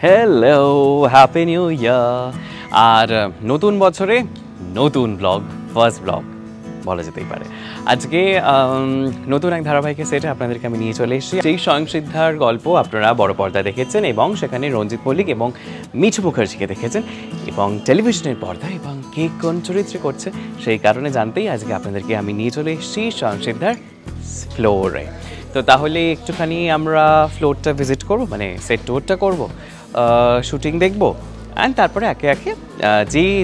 Hello, happy new year. আর নতুন বছরে নতুন ব্লগ, ফার্স্ট ব্লগ বলা যেতেই পারে। আজকে নতুন এক ধারাবাহিকের সেটে আপনাদেরকে আমি নিয়ে চলে এসেছি। সেই স্বয়ংসিদ্ধার গল্প আপনারা বড় পর্দায় দেখেছেন এবং সেখানে রঞ্জিত মল্লিক এবং মিঠু মুখার্জিকে দেখেছেন এবং টেলিভিশনের পর্দায় এবং কে কোন চরিত্রে করছে সেই কারণে জানতেই আজকে আপনাদেরকে আমি নিয়ে চলে এসেছি স্বয়ংসিদ্ধার ফ্লোরে। তো তাহলে একটুখানি আমরা ফ্লোরটা ভিজিট করবো, মানে সেট টুরটা করবো, শুটিং দেখবো, অ্যান্ড তারপরে একে একে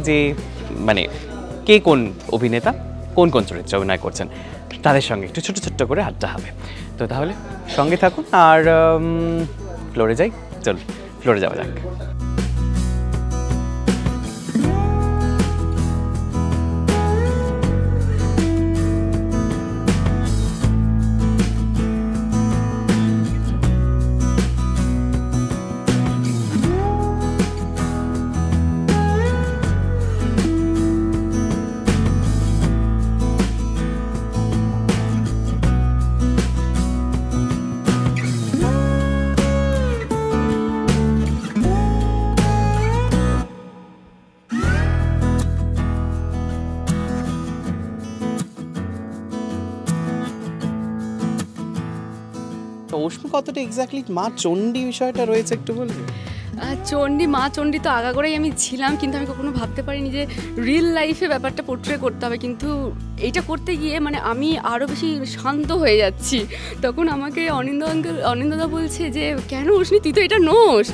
যে মানে কে কোন অভিনেতা কোন কোন চরিত্রে অভিনয় করছেন তাদের সঙ্গে একটু ছোটো ছোট্ট করে আড্ডা হবে। তো তাহলে সঙ্গে থাকুন আর ফ্লোরে যাই, চলুন ফ্লোরে যাওয়া যাক। অশ্মি কতটা এক্স্যাক্টলি মা চণ্ডী বিষয়টা রয়েছে একটু বলবে? মা চণ্ডী তো আগাগোড়াই আমি ছিলাম, কিন্তু আমি কখনো ভাবতে পারিনি যে রিয়েল লাইফে ব্যাপারটা পোর্ট্রে করতে হবে। কিন্তু এইটা করতে গিয়ে মানে আমি আরও বেশি শান্ত হয়ে যাচ্ছি। তখন আমাকে অনিন্দদা বলছে যে কেন অশ্মি তুই তো এটা নোস,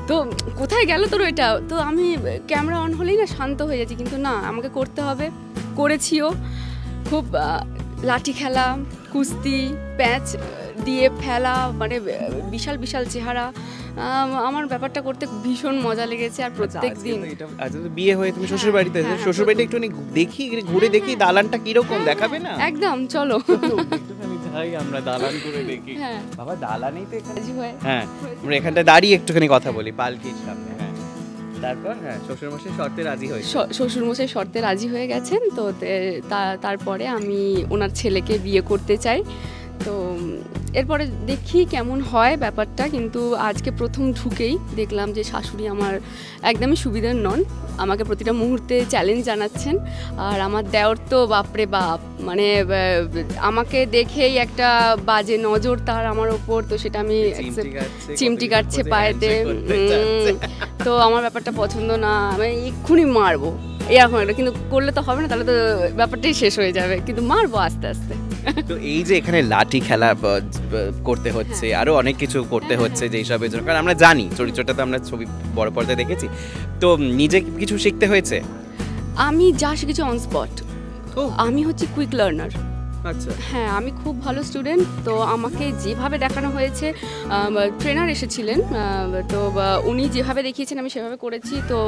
তো কোথায় গেল তোর এটা? তো আমি ক্যামেরা অন হলেই না শান্ত হয়ে যাচ্ছি, কিন্তু না, আমাকে করতে হবে, করেছিও। খুব লাঠি খেলা, কুস্তি, প্যাঁচ দিয়ে ফেলা, মানে বিশাল বিশাল চেহারা, আমার ব্যাপারটা করতে ভীষণ মজা লেগেছে। আর প্রত্যেক দিন বিয়ে হয়ে তুমি শ্বশুর বাড়িতে, শ্বশুর বাড়িতে একটু দেখি, ঘুরে দেখি দালানটা কিরকম, দেখাবে না? একদম, চলো একটুখানি যাই, আমরা দালান করে দেখি। বাবা দালানেই তো এখানে। হ্যাঁ, আমরা এখানটা দাঁড়িয়ে একটুখানি কথা বলি পালকির সামনে। তারপর শ্বশুরমশাই শর্তে রাজি হয়েছে, শ্বশুরমশাই শর্তে রাজি হয়ে গেছেন। তো তারপরে আমি ওনার ছেলেকে বিয়ে করতে চাই। তো এরপরে দেখি কেমন হয় ব্যাপারটা। কিন্তু আজকে প্রথম ঢুকেই দেখলাম যে শাশুড়ি আমার একদমই সুবিধার নন, আমাকে প্রতিটা মুহূর্তে চ্যালেঞ্জ জানাচ্ছেন। আর আমার দেওর তো বাপরে বাপ, মানে আমাকে দেখেই একটা বাজে নজর তার আমার ওপর, তো সেটা আমি চিমটি কাটছে পায়েতে। তো আমার ব্যাপারটা পছন্দ না, আমি এক্ষুনি মারবো এরকম একটা, কিন্তু করলে তো হবে না, তাহলে তো ব্যাপারটাই শেষ হয়ে যাবে, কিন্তু মারবো আস্তে আস্তে। তো এই যে এখানে লাঠি খেলা করতে হচ্ছে, আরো অনেক কিছু করতে হচ্ছে যে এইসবের জন্য, কারণ আমরা জানি চরিত্রটা তো আমরা ছবি বড় পর্দায় দেখেছি, তো নিজে কিছু শিখতে হয়েছে? আমি যা শিখেছি অন স্পট। আমি হচ্ছে কুইক লার্নার। আচ্ছা, হ্যাঁ, আমি খুব ভালো স্টুডেন্ট। তো আমাকে যেভাবে দেখানো হয়েছে, ট্রেনার এসেছিলেন, তো উনি যেভাবে দেখিয়েছেন আমি সেভাবে করেছি, তো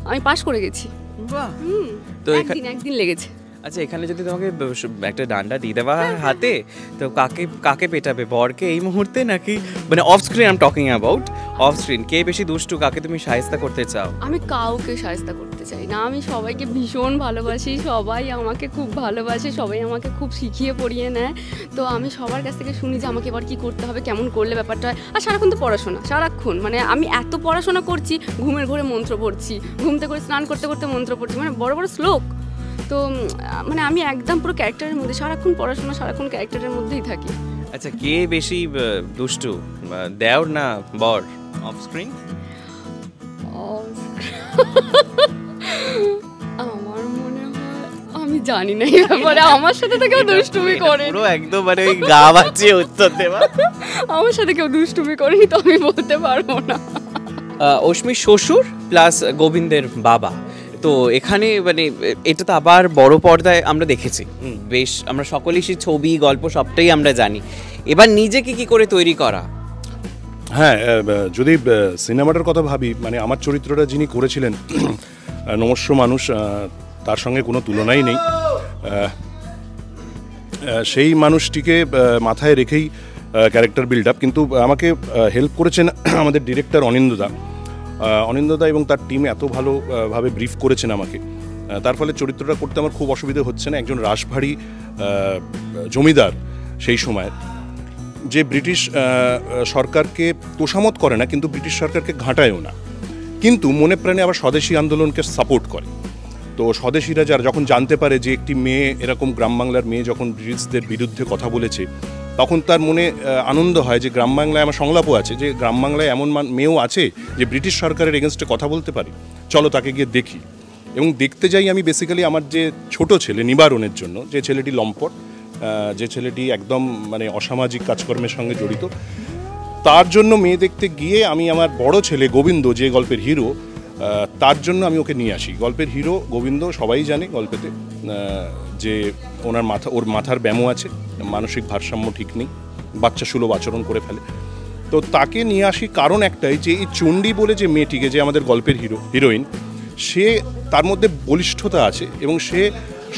আমি পাশ করে গেছি। বাহ! তো একদিন লেগেছে। আচ্ছা, এখানে যদি তোমাকে একটা ডান্ডা দিয়ে দেওয়া হাতে, তো কাকে পেটাবে, বরকে এই মুহূর্তে নাকি মানে off screen? I am talking about off screen. কে বেশি দুষ্টু, কাকে তুমি শায়েস্তা করতে চাও? আমি কাউকে শায়েস্তা করতে চাই না, আমি সবাইকে ভীষণ ভালোবাসি, সবাই আমাকে খুব ভালোবাসে, সবাই আমাকে খুব শিখিয়ে পড়িয়ে নেয়। তো আমি সবার কাছ থেকে শুনি যে আমাকে এবার কী করতে হবে, কেমন করলে ব্যাপারটা হয়। আর সারাক্ষণ তো পড়াশোনা, সারাক্ষণ মানে আমি এত পড়াশোনা করছি, ঘুমের ঘরে মন্ত্র পড়ছি, ঘুমতে করে স্নান করতে করতে মন্ত্র পড়ছি, মানে বড় বড় শ্লোক। তো মানে আমি একদম পুরো ক্যারেক্টারের মধ্যে, সারাক্ষণ পড়াশোনা, সারাক্ষণ ক্যারেক্টারের মধ্যেই থাকি। আচ্ছা, কে বেশি দুষ্টু, দেওর না বর অফ স্ক্রিন? আমার মনে হয়, আমি জানি না এই ব্যাপারে, আমার সাথে তো কেউ দুষ্টুমি করে পুরো একদম মানে ওই গা বাঁচিয়ে উত্তর দেওয়া। আমার সাথে কেউ দুষ্টুমি করেনি, তো আমি বলতে পারবো না। অশ্মির শ্বশুর প্লাস গোবিন্দের বাবা, তো এখানে মানে এটা তো আবার বড় পর্দায় আমরা দেখেছি, বেশ আমরা সকলেই সেই ছবি গল্প সবটাই আমরা জানি, এবার নিজেকে কি করে তৈরি করা? হ্যাঁ, যদি সিনেমাটার কথা ভাবি, মানে আমার চরিত্রটা যিনি করেছিলেন নমস্য মানুষ, তার সঙ্গে কোনো তুলনাই নেই। সেই মানুষটিকে মাথায় রেখেই ক্যারেক্টার বিল্ড আপ, কিন্তু আমাকে হেল্প করেছেন আমাদের ডিরেক্টর অনিন্দদা এবং তার টিম এত ভালোভাবে ব্রিফ করেছেন আমাকে, তার ফলে চরিত্রটা করতে আমার খুব অসুবিধা হচ্ছে না। একজন রাশভারী জমিদার সেই সময়, যে ব্রিটিশ সরকারকে তোষামত করে না, কিন্তু ব্রিটিশ সরকারকে ঘাঁটায়ও না, কিন্তু মনে প্রাণে আবার স্বদেশী আন্দোলনকে সাপোর্ট করে। তো স্বদেশীরা যারা যখন জানতে পারে যে একটি মেয়ে, এরকম গ্রাম বাংলার মেয়ে যখন ব্রিটিশদের বিরুদ্ধে কথা বলেছে, তখন তার মনে আনন্দ হয় যে গ্রাম বাংলায় আমার সংলাপও আছে যে গ্রাম বাংলায় এমন মেয়েও আছে যে ব্রিটিশ সরকারের এগেনস্টে কথা বলতে পারে, চলো তাকে গিয়ে দেখি। এবং দেখতে যাই আমি বেসিক্যালি আমার যে ছোট ছেলে নিবারণের জন্য, যে ছেলেটি লম্পট, যে ছেলেটি একদম মানে অসামাজিক কাজকর্মের সঙ্গে জড়িত, তার জন্য মেয়ে দেখতে গিয়ে আমি আমার বড় ছেলে গোবিন্দ, যে গল্পের হিরো, তার জন্য আমি ওকে নিয়ে আসি। গল্পের হিরো গোবিন্দ সবাই জানে গল্পেতে যে ওর মাথার ব্যামো আছে, মানসিক ভারসাম্য ঠিক নেই, বাচ্চা সুলভ আচরণ করে ফেলে। তো তাকে নিয়ে আসি কারণ একটাই, যে এই চণ্ডী বলে যে মেয়েটিকে, যে আমাদের গল্পের হিরোইন, সে তার মধ্যে বলিষ্ঠতা আছে এবং সে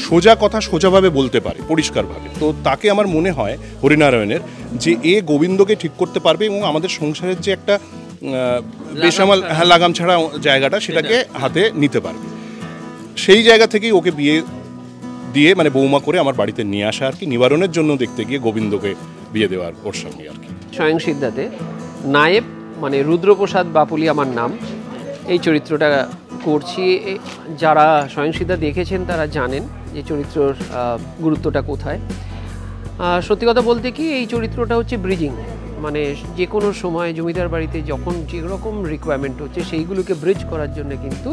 সোজা কথা সোজাভাবে বলতে পারে, পরিষ্কারভাবে। তো তাকে আমার মনে হয় হরিনারায়ণের যে এ গোবিন্দকে ঠিক করতে পারবে এবং আমাদের সংসারের যে একটা বেসামাল লাগাম ছাড়া জায়গাটা, সেটাকে হাতে নিতে পারবে। সেই জায়গা থেকেই ওকে বিয়ে দিয়ে মানে বৌমা করে আমার বাড়িতে নিয়ে আসা আর কি, নিবারণের জন্য দেখতে গিয়ে গোবিন্দকে বিয়ে দেওয়ার ওর সঙ্গে আর কি। স্বয়ংসিদ্ধাতে নায়েব মানে রুদ্রপ্রসাদ বাপুলি আমার নাম, এই চরিত্রটা করছি। যারা স্বয়ংসিদ্ধা দেখেছেন তারা জানেন যে চরিত্রর গুরুত্বটা কোথায়। সত্যি কথা বলতে কি, এই চরিত্রটা হচ্ছে ব্রিজিং, মানে যে কোনো সময় জমিদার বাড়িতে যখন যেরকম রিকোয়ারমেন্ট হচ্ছে সেইগুলোকে ব্রিজ করার জন্য কিন্তু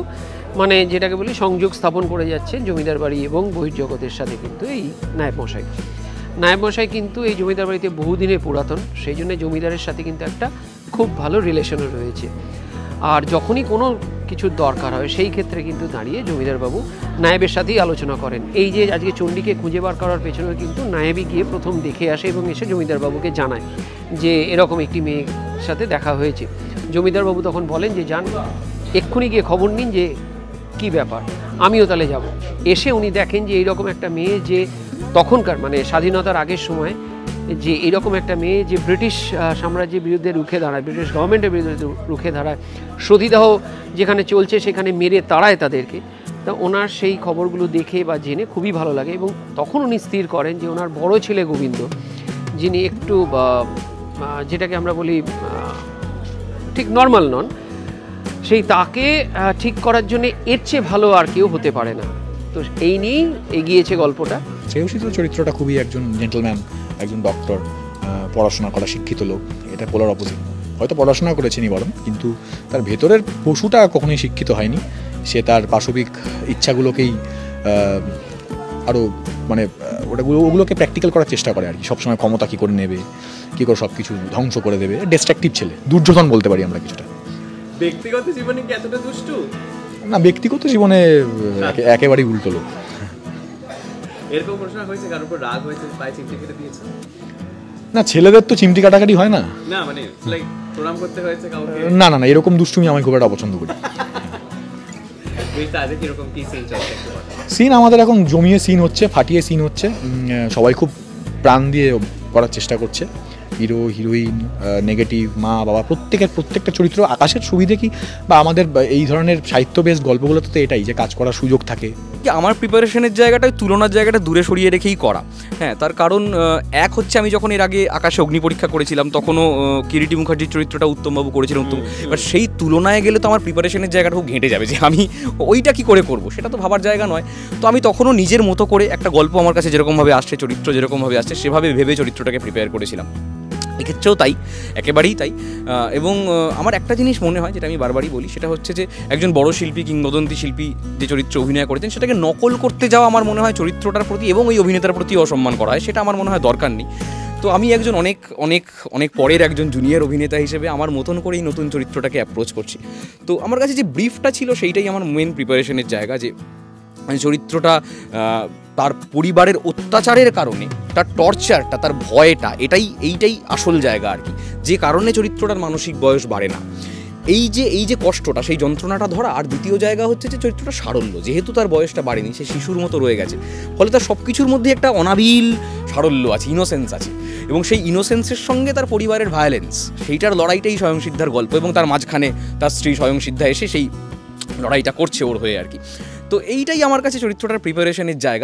মানে যেটাকে বলি সংযোগ স্থাপন করে যাচ্ছেন জমিদার বাড়ি এবং বহির্জগতের সাথে। কিন্তু এই নায়েব মশাই কিন্তু এই জমিদার বাড়িতে বহুদিনের পুরাতন, সেই জন্য জমিদারের সাথে কিন্তু একটা খুব ভালো রিলেশনও রয়েছে। আর যখনই কোনো কিছুর দরকার হয় সেই ক্ষেত্রে কিন্তু দাঁড়িয়ে জমিদারবাবু নায়েবের সাথেই আলোচনা করেন। এই যে আজকে চণ্ডীকে খুঁজে বার করার পেছনে কিন্তু নায়েবই গিয়ে প্রথম দেখে আসে এবং এসে জমিদারবাবুকে জানায় যে এরকম একটি মেয়ের সাথে দেখা হয়েছে। জমিদারবাবু তখন বলেন যে যান, এক্ষুনি গিয়ে খবর নিন যে কি ব্যাপার, আমিও তাহলে যাব। এসে উনি দেখেন যে এইরকম একটা মেয়ে, যে তখনকার মানে স্বাধীনতার আগের সময় যে এরকম একটা মেয়ে যে ব্রিটিশ সাম্রাজ্যের বিরুদ্ধে রুখে দাঁড়ায়, ব্রিটিশ গভর্নমেন্টের বিরুদ্ধে রুখে দাঁড়ায়, সতীদাহ যেখানে চলছে সেখানে মেরে তাড়ায় তাদেরকে। তা ওনার সেই খবরগুলো দেখে বা জেনে খুবই ভালো লাগে এবং তখন উনি স্থির করেন যে ওনার বড় ছেলে গোবিন্দ, যিনি একটু যেটাকে আমরা বলি ঠিক নর্মাল নন, সেই তাকে ঠিক করার জন্য এর চেয়ে ভালো আর কেউ হতে পারে না। তো এই নিয়েই এগিয়েছে গল্পটা। শ্রেয়সিদ্ধ চরিত্রটা খুবই একজন জেন্টলম্যান, একজন ডক্টর, পড়াশোনা করা শিক্ষিত লোক, এটা পোলার অপোজিট। হয়তো পড়াশোনা করেছে নিবারণ, কিন্তু তার ভেতরের পশুটা কখনোই শিক্ষিত হয়নি। সে তার পাশবিক ইচ্ছাগুলোকেই আরও মানে ওগুলোকে প্র্যাকটিক্যাল করার চেষ্টা করে আর কি। সবসময় ক্ষমতা কী করে নেবে, কী করে সব কিছু ধ্বংস করে দেবে। ডিস্ট্রাকটিভ ছেলে, দুর্যোধন বলতে পারি আমরা কিছুটা। ব্যক্তিগত জীবনে কি এতটা দুষ্টু না? ব্যক্তিগত জীবনে একেবারেই উল্টো লোক। এরকম ঘোষণা হয়েছে, কারোর উপর রাগ হয়েছে, পায়ে চিমটি কেটে দিয়েছে? না, ছেলেদের তো চিমটি কাটাকাটি হয় না। না মানে লাইক প্রণাম করতে হয়েছে কাউকে? না না না, এরকম দুষ্টুমি আমি খুব একটা অপছন্দ করি। সিন আমাদের এখন জমিয়ে সিন হচ্ছে, ফাটিয়ে সিন হচ্ছে, সবাই খুব প্রাণ দিয়ে করার চেষ্টা করছে। হিরো, হিরোইন, নেগেটিভ, মা বাবা, প্রত্যেকটা চরিত্র। আকাশের সুবিধে কি বা আমাদের এই ধরনের সাহিত্য বেসড গল্পগুলোতে তো এটাই যে কাজ করার সুযোগ থাকে। আমার প্রিপারেশনের জায়গাটা তুলনার জায়গাটা দূরে সরিয়ে রেখেই করা। হ্যাঁ, তার কারণ এক হচ্ছে আমি যখন এর আগে আকাশে অগ্নি পরীক্ষা করেছিলাম তখনও কিরিটি মুখার্জির চরিত্রটা উত্তমবাবু করেছিলেন। উত্তম, এবার সেই তুলনায় গেলে তো আমার প্রিপারেশনের জায়গাটা খুব ঘেঁটে যাবে যে আমি ওইটা কি করে করবো, সেটা তো ভাবার জায়গা নয়। তো আমি তখনও নিজের মতো করে একটা গল্প আমার কাছে যেরকমভাবে আসছে, চরিত্র যেরকমভাবে আসছে, সেভাবে ভেবে চরিত্রটাকে প্রিপেয়ার করেছিলাম। এক্ষেত্রেও তাই, একেবারেই তাই। এবং আমার একটা জিনিস মনে হয়, যেটা আমি বারবারই বলি, সেটা হচ্ছে যে একজন বড় শিল্পী, কিংবদন্তি শিল্পী যে চরিত্র অভিনয় করেছেন, সেটাকে নকল করতে যাওয়া আমার মনে হয় চরিত্রটার প্রতি এবং ওই অভিনেতার প্রতি অসম্মান করা হয়, সেটা আমার মনে হয় দরকার নেই। তো আমি একজন অনেক অনেক অনেক পরের একজন জুনিয়র অভিনেতা হিসেবে আমার মতন করেই নতুন চরিত্রটাকে অ্যাপ্রোচ করছি। তো আমার কাছে যে ব্রিফটা ছিল সেইটাই আমার মেন প্রিপারেশনের জায়গা, যে চরিত্রটা তার পরিবারের অত্যাচারের কারণে, তার টর্চারটা, তার ভয়টা, এইটাই আসল জায়গা আর কি, যে কারণে চরিত্রটার মানসিক বয়স বাড়ে না। এই যে কষ্টটা, সেই যন্ত্রণাটা ধরা। আর দ্বিতীয় জায়গা হচ্ছে যে চরিত্রটা সারল্য, যেহেতু তার বয়সটা বাড়েনি, সে শিশুর মতো রয়ে গেছে, ফলে তার সব কিছুর মধ্যে একটা অনাবিল সারল্য আছে, ইনোসেন্স আছে, এবং সেই ইনোসেন্সের সঙ্গে তার পরিবারের ভায়োলেন্স, সেইটার লড়াইটাই স্বয়ংসিদ্ধার গল্প, এবং তার মাঝখানে তার স্ত্রী স্বয়ংসিদ্ধা এসে সেই লড়াইটা করছে ওর হয়ে আর কি। তো এইটাই আমার কাছে চরিত্রটার প্রিপারেশনের জায়গা।